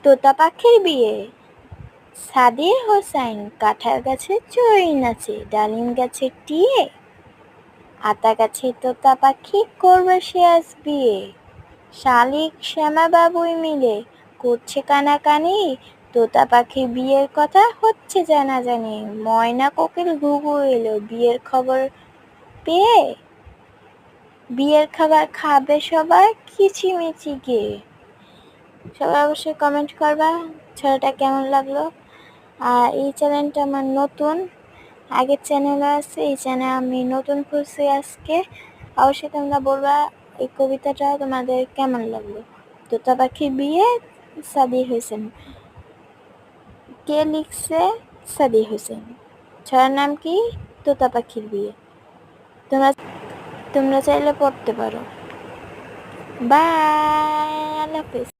তোতা পাখির বিয়ে। সাদির হোসাইন কাঁঠাল গাছে চড়ুই নাচে, ডালিম গাছে টিয়ে, আতা গাছে তোতা পাখি করবে সে আজ বিয়ে। শালিক শ্যামা বাবুই মিলে করছে কানাকানি, তোতা পাখির বিয়ের কথা হচ্ছে জানাজানি। ময়না কোকিল ঘুঘু এলো বিয়ের খবর পেয়ে, বিয়ের খাবার খাবে সবাই কিচিমিচি গিয়ে। সবাই অবশ্যই কমেন্ট করবা ছড়াটা কেমন লাগলো। আর এই চ্যানেলটা আমার নতুন, আগের চ্যানেল আছে, এই চ্যানেল আমি নতুন খুলছি আজকে। অবশ্যই তোমরা বলবা এই কবিতাটা তোমাদের কেমন লাগলো। তোতা পাখির বিয়ে, সাদির হোসেন। কে লিখছে? সাদির হোসেন। ছড়ার নাম কি? তোতা পাখির বিয়ে। তোমরা চাইলে পড়তে পারো। বাই, আল্লাহ হাফেজ।